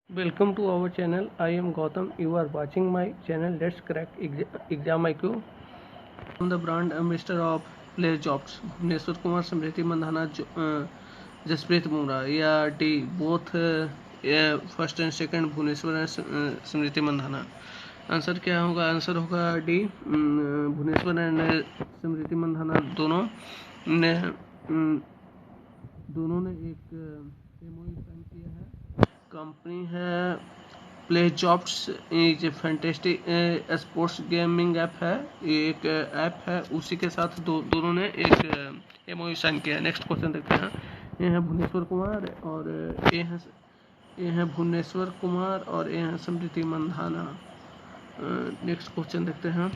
Welcome to our channel. I am Gautam. You are watching my channel. Let's crack exam IQ. From the brand ambassador of Play Jobs, Bhuvneshwar Kumar, Smriti Mandhana, Jasprit Bumrah. या D both first and second Bhuvneshwar and Smriti Mandhana. Answer क्या होगा? Answer होगा D, Bhuvneshwar and Smriti Mandhana दोनों ने एक MOU sign किया है. Company है play jobs, is fantastic sports gaming app है. ये एक ऐप है, उसी के साथ दोनों ने एक एमओयू साइन किया है. नेक्स्ट क्वेश्चन देखते हैं. ये है भुवनेश्वर कुमार और ये है भुवनेश्वर कुमार और ये है स्मृति मंधाना. नेक्स्ट क्वेश्चन देखते हैं.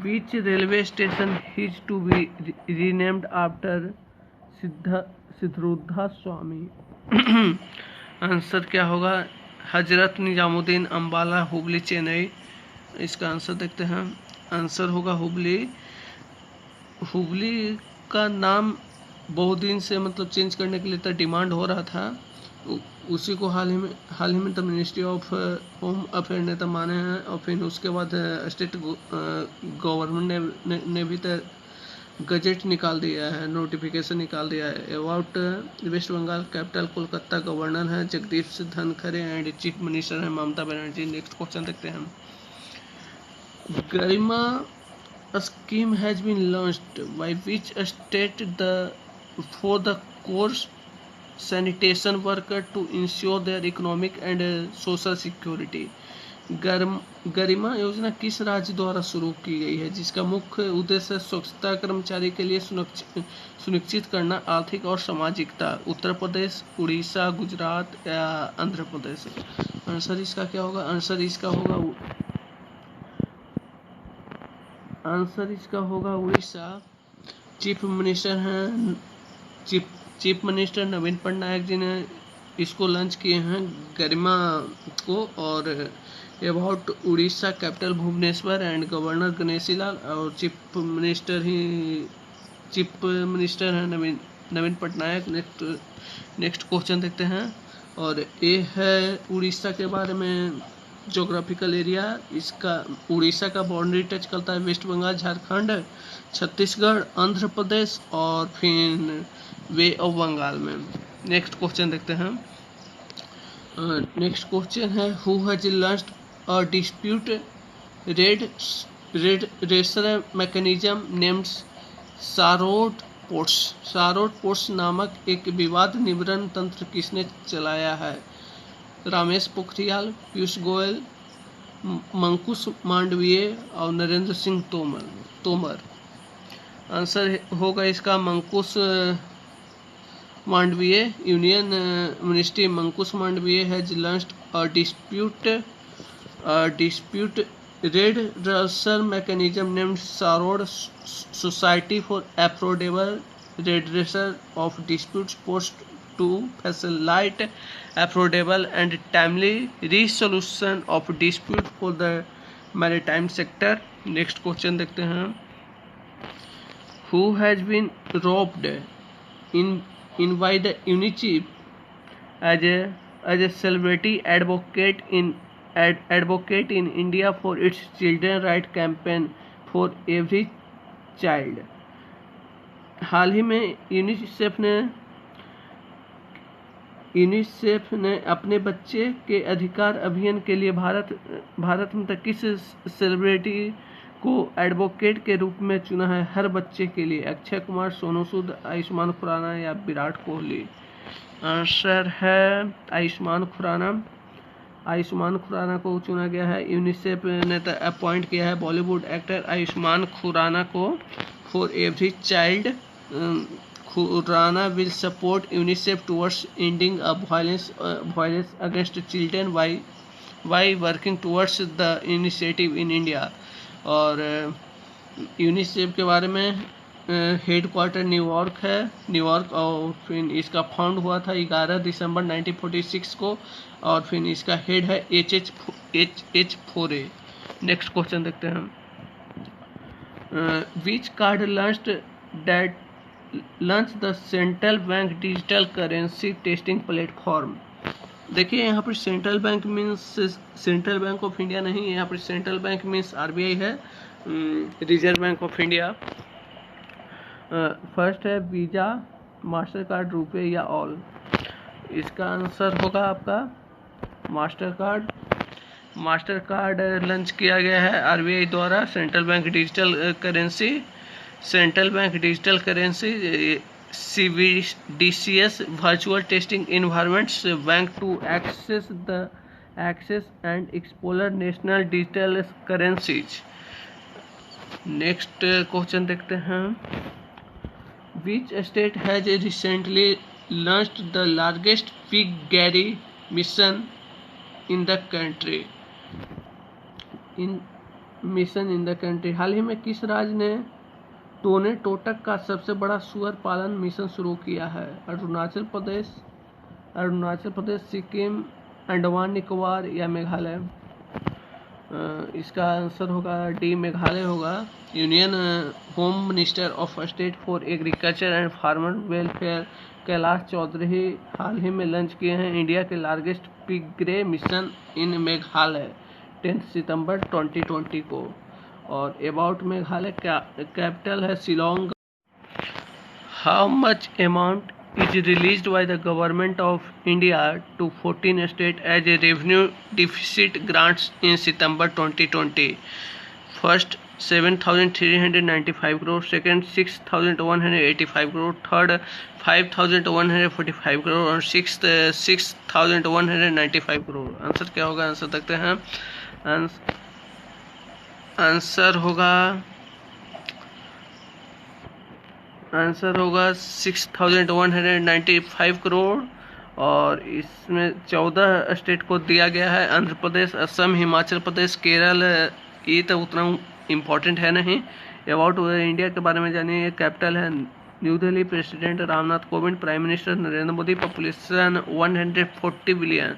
Which railway station is to be renamed after Siddharudha Swami? Answer क्या होगा? हजरत निजामुद्दीन अंबाला, हुबली, चेन्नई. इसका आंसर देखते हैं. आंसर होगा हुबली. हुबली का नाम बहुत दिन से मतलब चेंज करने के लिए तो डिमांड हो रहा था. उसी को हाल ही में the ministry of home affair ने तो माने हैं और फिर उसके बाद स्टेट गवर्नमेंट ने भी तो गजेट निकाल दिया है, नोटिफिकेशन निकाल दिया है. About West Bengal capital Kolkata. Governor है Jagdeep Dhankhar and chief minister है ममता बनर्जी. नेक्स्ट क्वेश्चन देखते हैं. Garima scheme has been launched by which state for the course sanitation worker to ensure their economic and social security. Garima योजना किस राज्य द्वारा शुरू की गई है, जिसका मुख्य उद्देश्य स्वच्छता कर्मचारी के लिए सुनिश्चित करना, आर्थिक और सामाजिकता? उत्तर प्रदेश, उड़ीसा, गुजरात या आंध्र प्रदेश? आंसर इसका क्या होगा? आंसर इसका होगा उड़ीसा. चीफ मिनिस्टर नवीन पटनायक जी ने इसको लॉन्च किए हैं गरिमा को. और about Orissa capital Bhubaneswar and governor Ganeshi Lal और चीफ मिनिस्टर है नवीन पटनायक. नेक्स्ट क्वेश्चन देखते हैं. और ये है उड़ीसा के बारे में जोग्राफिकल एरिया. इसका उड़ीसा का बाउंड्री टच करता है वेस्ट बंगाल, झारखंड, छत्तीसगढ़, आंध्र प्रदेश और फिर वे ऑफ बंगाल में. नेक्स्ट क्वेश्चन देखते हैं. नेक्स्ट क्वेश्चन है who has launched a dispute redressal mechanism named SAROD ports नामक एक विवाद निवारण तंत्र किसने चलाया है? रमेश पोखरियाल, पीयूष गोयल, मंकुश मांडवीय और नरेंद्र सिंह तोमर. आंसर होगा इसका Mankush Mandaviya. Union ministry Mankush Mandaviya has launched a dispute रेडरेसल mechanism named शारोड society for affordable रेडरेसल of disputes post to facilitate affordable and timely resolution of dispute for the maritime sector. Next question देखते हैं. Who has been robbed in by the UNICEF as a celebrity advocate in India for its children right campaign for every child? हाल ही में UNICEF ने अपने बच्चे के अधिकार अभियान के लिए भारत में तक किस सेलिब्रिटी को एडवोकेट के रूप में चुना है हर बच्चे के लिए? अक्षय कुमार, सोनू सूद, आयुष्मान खुराना या विराट कोहली? आंसर है आयुष्मान खुराना को चुना गया है. यूनिसेफ ने तो अपॉइंट किया है बॉलीवुड एक्टर आयुष्मान खुराना को for every child. Khurana will support UNICEF towards ending violence against children by working towards the initiative in India. और यूनिसेफ के बारे में हेड क्वार्टर न्यूयॉर्क और फिर इसका फाउंड हुआ था 11 दिसंबर 1946 को और फिर इसका हेड है H4A. नेक्स्ट क्वेश्चन देखते हैं. Which card launched launch the central bank digital currency testing platform. देखिए यहाँ पर central bank means central bank of India नहीं, यहाँ पर सेंट्रल बैंक मीन्स आरबीआई है, reserve bank of India. First है वीज़ा, मास्टर कार्ड, रुपए या ऑल। इसका आंसर होगा आपका Mastercard. Mastercard launch किया गया है आरबीआई द्वारा। Central bank digital currency, central bank digital currency CBDCS virtual testing environments bank to access and explore national digital currencies। Next question देखते हैं। Which state has recently launched the largest piggery mission in the country? हाल ही में किस राज्य ने टोने टोटक का सबसे बड़ा सुअर पालन मिशन शुरू किया है? अरुणाचल प्रदेश, सिक्किम, अंडमान निकोबार या मेघालय। इसका आंसर होगा डी, मेघालय होगा। Union home minister of state for agriculture and farmer welfare Kailash Choudhary हाल ही में लॉन्च किए हैं इंडिया के largest piggery mission in Meghalaya 10 सितंबर 2020 को। और अबाउट मेघालय कैपिटल है Shillong. How much amount is released by the government of India to 14 states as a revenue deficit grants in September 2020. First 7,395 crore, second 6,185 crore, third 5,145 crore और sixth 6,195 crore. Answer क्या होगा? Answer देखते हैं। Answer होगा 6,195 करोड़ और इसमें 14 state को दिया गया है। आंध्र प्रदेश, असम, हिमाचल प्रदेश, केरल। ये तो उतना इम्पोर्टेंट है नहीं। अबाउट इंडिया के बारे में जानिए। कैपिटल है new Delhi, president Ramnath Kovind, prime minister Narendra Modi, population 140 billion.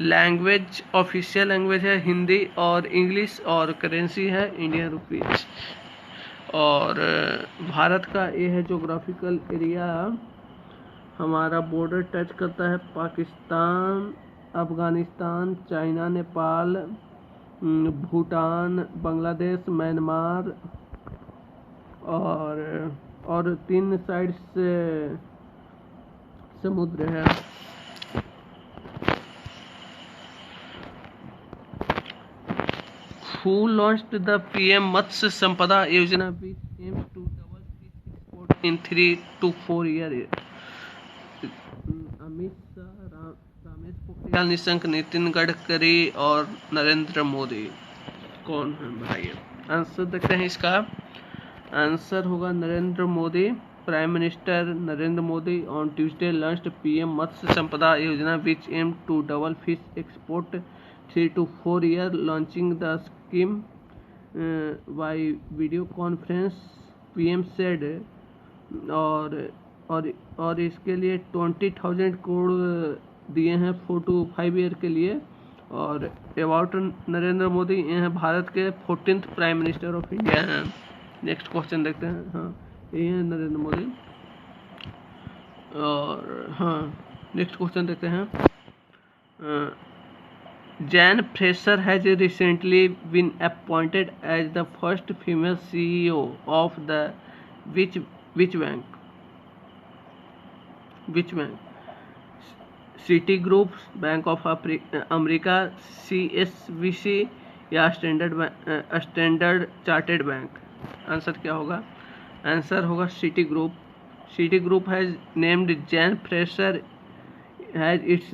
Language, official language है हिंदी और इंग्लिश और करेंसी है इंडियन रुपीज। और भारत का ये है जोग्राफिकल एरिया। हमारा बॉर्डर टच करता है पाकिस्तान, अफगानिस्तान, चाइना, नेपाल, भूटान, बांग्लादेश, म्यांमार और 3 साइड से समुद्र है। Who launched the PM मत्स्य संपदा योजना which aims to double fish export in 3 to 4 years? Amit Shah, Ramesh Pokhriyal Nishank, Nitin Gadkari और नरेंद्र मोदी। कौन है बताइए? आंसर देखते हैं। इसका आंसर होगा Narendra Modi. Prime minister Narendra Modi on Tuesday launched PM मत्स्य संपदा योजना which aims to double fish export 3 to 4 years, launching the scheme by video conference, PM said। और इसके लिए 20,000 करोड़ दिए हैं 4 to 5 ईयर के लिए। और अबाउट नरेंद्र मोदी ये हैं भारत के 14th prime minister of India हैं। नेक्स्ट क्वेश्चन देखते हैं। हाँ, ये हैं नरेंद्र मोदी। और हाँ, नेक्स्ट क्वेश्चन देखते हैं। Jan Fraser has recently been appointed as the first female CEO of the which bank? Citigroup, Bank of America, CSBC या स्टैंडर्ड चार्टर्ड बैंक। आंसर क्या होगा? आंसर होगा Citigroup has named Jan Fraser as its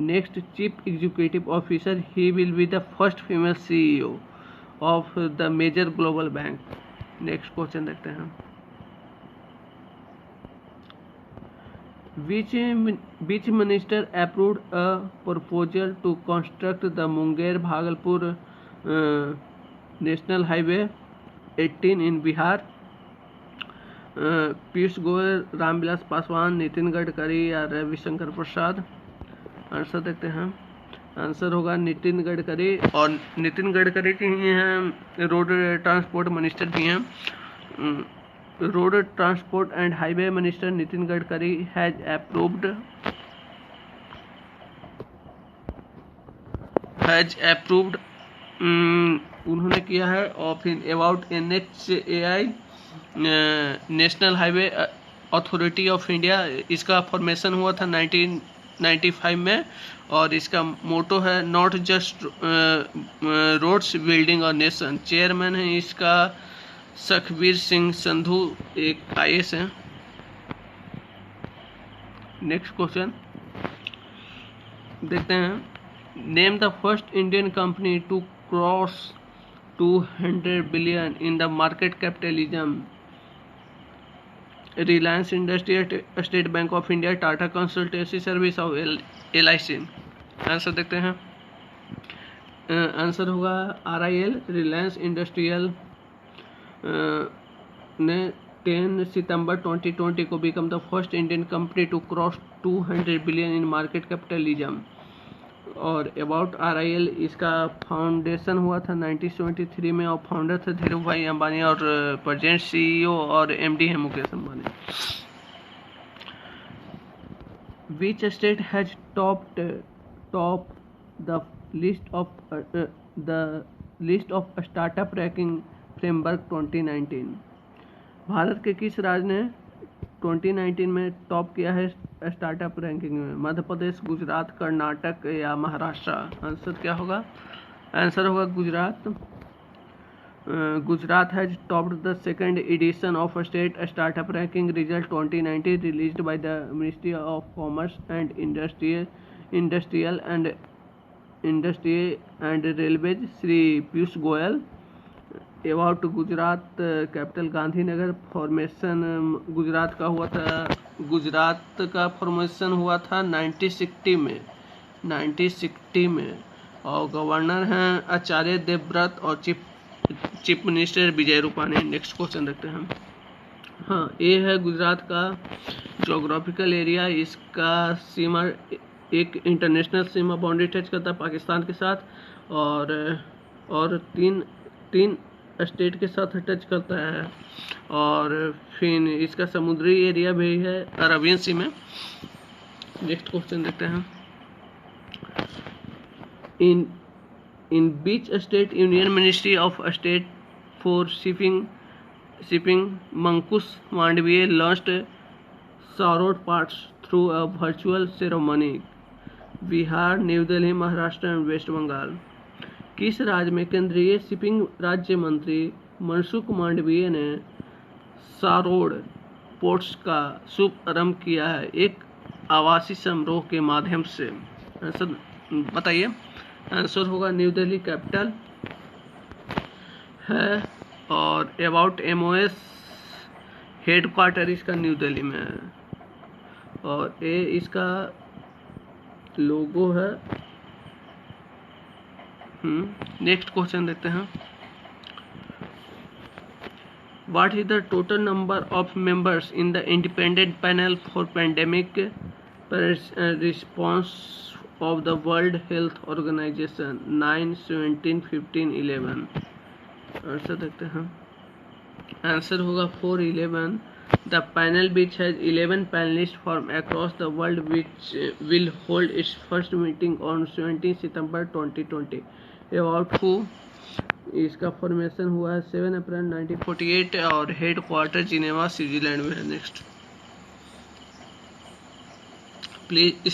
next chief executive officer. He will be the first female CEO of the major global bank. Next question देखते हैं। Which minister approved a proposal to construct the Munger Bhagalpur National Highway 18 in Bihar? Piyush Goyal, Ramvilas Paswan, Nitin Gadkari या रविशंकर प्रसाद। Answer देखते हैं। Answer होगा नितिन गडकरी। और नितिन गडकरी ही हैं road transport minister भी हैं। Road transport and highway minister Nitin Gadkari has approved उन्होंने किया है of in about NHAI national highway authority of India. इसका फॉर्मेशन हुआ था 1995 में और इसका मोटो है not just roads building a nation. Chairman है इसका सखबीर सिंह संधू, एक IAS है। नेक्स्ट क्वेश्चन देखते हैं। Name the first Indian company to cross 200 billion in the market capitalism. Reliance industry, state bank of India, Tata consultancy service और LIC। Answer देखते हैं। Answer होगा RIL। रिलायंस इंडस्ट्रियल ने 10 सितंबर 2020 को become the first Indian company to cross 200 billion in market capitalism. और about RIL इसका foundation हुआ था 1973 में और फाउंडर थे धीरू भाई अंबानी और प्रेजेंट CEO और MD है Mukesh Ambani. Which state has topped the list of startup ranking framework 2019? Bharat के किस राज्य ने 2019 में टॉप किया है स्टार्टअप रैंकिंग में? मध्य प्रदेश, गुजरात, कर्नाटक या महाराष्ट्र? आंसर क्या होगा? आंसर होगा Gujarat. Gujarat has topped the second edition of state startup ranking result 2019 released by the ministry of commerce and industry and railways Shri Piyush Goyal. About Gujarat capital Gandhinagar. Formation Gujarat का हुआ था, गुजरात का फॉर्मेशन हुआ था 1960 में और गवर्नर हैं आचार्य देवव्रत और chief minister Vijay Rupani. Next question देखते हैं। हाँ, ये है गुजरात का जोग्राफिकल एरिया। इसका सीमा एक इंटरनेशनल सीमा बाउंड्री टच करता है पाकिस्तान के साथ और तीन स्टेट के साथ टच करता है और फिर इसका समुद्री एरिया भी है अरबियन सी में। नेक्स्ट क्वेश्चन देखते हैं। In which state union ministry of state for shipping मंकुश Mandaviya launched SAROD ports through a virtual ceremony. Bihar, new Delhi, Maharashtra and West Bengal. किस राज्य में केंद्रीय शिपिंग राज्य मंत्री मनसुख मांडवीय ने सारोड पोर्ट्स का शुभारंभ किया है एक आवासीय समारोह के माध्यम से? आंसर बताइए। आंसर होगा न्यू दिल्ली कैपिटल है और अबाउट MOS हेडक्वार्टर इसका न्यू दिल्ली में है और ये इसका लोगो है। नेक्स्ट क्वेश्चन देखते हैं। What is the total number of members in the independent panel for pandemic response of the World Health Organization 9, 17, 15, 11? Answer देखते हैं। आंसर होगा 411। The panel, which has 11 panelists from across the world, which will hold its first meeting on 17 September 2020. About who? इसका formation हुआ है 7 अप्रैल 1948 और head quarter Geneva, Switzerland में है। Next please